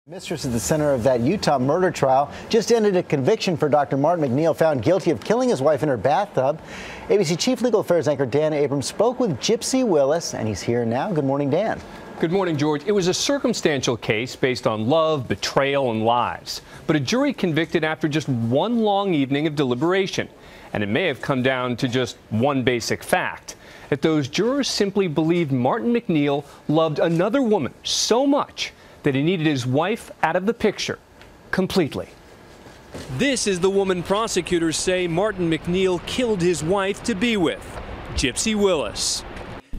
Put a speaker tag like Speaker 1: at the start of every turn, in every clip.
Speaker 1: Mistress is the center of that Utah murder trial. Just ended a conviction for Dr. Martin MacNeill, found guilty of killing his wife in her bathtub. ABC Chief Legal Affairs anchor Dan Abrams spoke with Gypsy Willis, and he's here now. Good morning, Dan.
Speaker 2: Good morning, George. It was a circumstantial case based on love, betrayal, and lies. But a jury convicted after just one long evening of deliberation. And it may have come down to just one basic fact: that those jurors simply believed Martin MacNeill loved another woman so much that he needed his wife out of the picture completely.
Speaker 3: This is the woman prosecutors say Martin MacNeill killed his wife to be with, Gypsy Willis.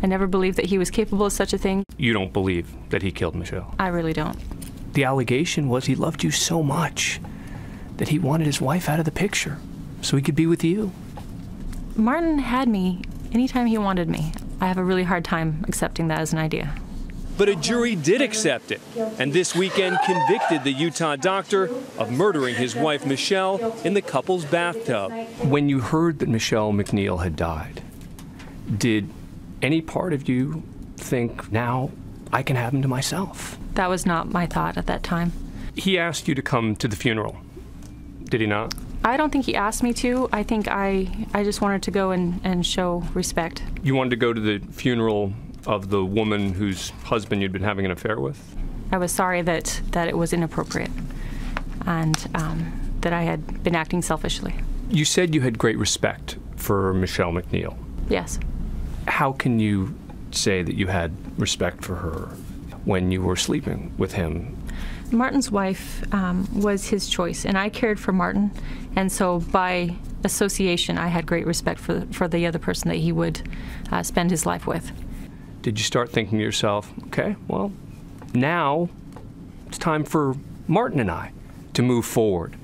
Speaker 4: I never believed that he was capable of such a thing.
Speaker 2: You don't believe that he killed Michelle?
Speaker 4: I really don't.
Speaker 2: The allegation was he loved you so much that he wanted his wife out of the picture so he could be with you.
Speaker 4: Martin had me anytime he wanted me. I have a really hard time accepting that as an idea.
Speaker 3: But a jury did accept it, and this weekend convicted the Utah doctor of murdering his wife Michelle in the couple's bathtub.
Speaker 2: When you heard that Michelle MacNeill had died, did any part of you think, now I can have him to myself?
Speaker 4: That was not my thought at that time.
Speaker 2: He asked you to come to the funeral, did he not?
Speaker 4: I don't think he asked me to. I think I just wanted to go and show respect.
Speaker 2: You wanted to go to the funeral of the woman whose husband you'd been having an affair with?
Speaker 4: I was sorry that it was inappropriate and that I had been acting selfishly.
Speaker 2: You said you had great respect for Michelle MacNeill.
Speaker 4: Yes.
Speaker 2: How can you say that you had respect for her when you were sleeping with him?
Speaker 4: Martin's wife was his choice, and I cared for Martin, and so by association I had great respect for the other person that he would spend his life with.
Speaker 2: Did you start thinking to yourself, okay, well, now it's time for Martin and I to move forward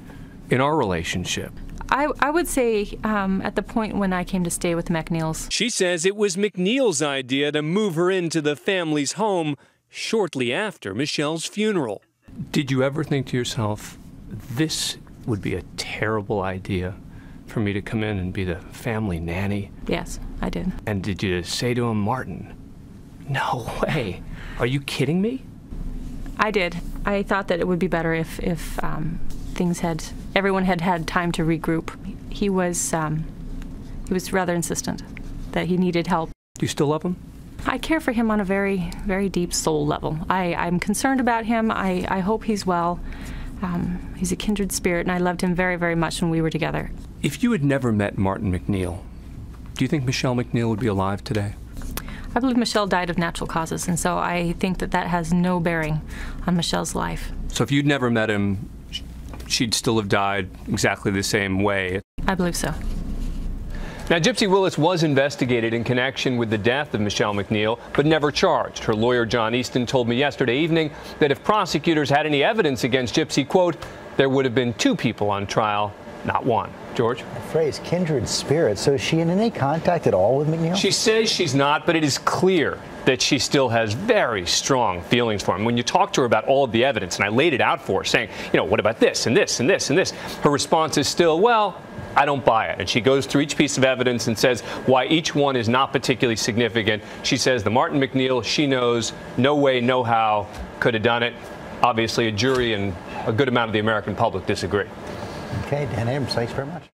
Speaker 2: in our relationship?
Speaker 4: I would say at the point when I came to stay with the MacNeills.
Speaker 3: She says it was MacNeill's idea to move her into the family's home shortly after Michelle's funeral.
Speaker 2: Did you ever think to yourself, this would be a terrible idea for me to come in and be the family nanny?
Speaker 4: Yes, I did.
Speaker 2: And did you say to him, Martin, no way, are you kidding me?
Speaker 4: I did. I thought that it would be better if everyone had had time to regroup. He was rather insistent that he needed help.
Speaker 2: Do you still love him?
Speaker 4: I care for him on a very, very deep soul level. I'm concerned about him. I hope he's well. He's a kindred spirit, and I loved him very, very much when we were together.
Speaker 2: If you had never met Martin MacNeill, do you think Michelle MacNeill would be alive today?
Speaker 4: I believe Michelle died of natural causes, and so I think that has no bearing on Michelle's life.
Speaker 2: So if you'd never met him, she'd still have died exactly the same way?
Speaker 4: I believe so.
Speaker 2: Now, Gypsy Willis was investigated in connection with the death of Michelle MacNeill, but never charged. Her lawyer, John Easton, told me yesterday evening that if prosecutors had any evidence against Gypsy, quote, there would have been 2 people on trial, not 1. George?
Speaker 1: The phrase kindred spirit. So is she in any contact at all with MacNeill?
Speaker 2: She says she's not, but it is clear that she still has very strong feelings for him. When you talk to her about all of the evidence, and I laid it out for her, saying, you know, what about this and this and this and this? Her response is still, well, I don't buy it. And she goes through each piece of evidence and says why each one is not particularly significant. She says the Martin MacNeill, she knows no way, no how could have done it. Obviously, a jury and a good amount of the American public disagree.
Speaker 1: Okay, Dan Abrams, thanks very much.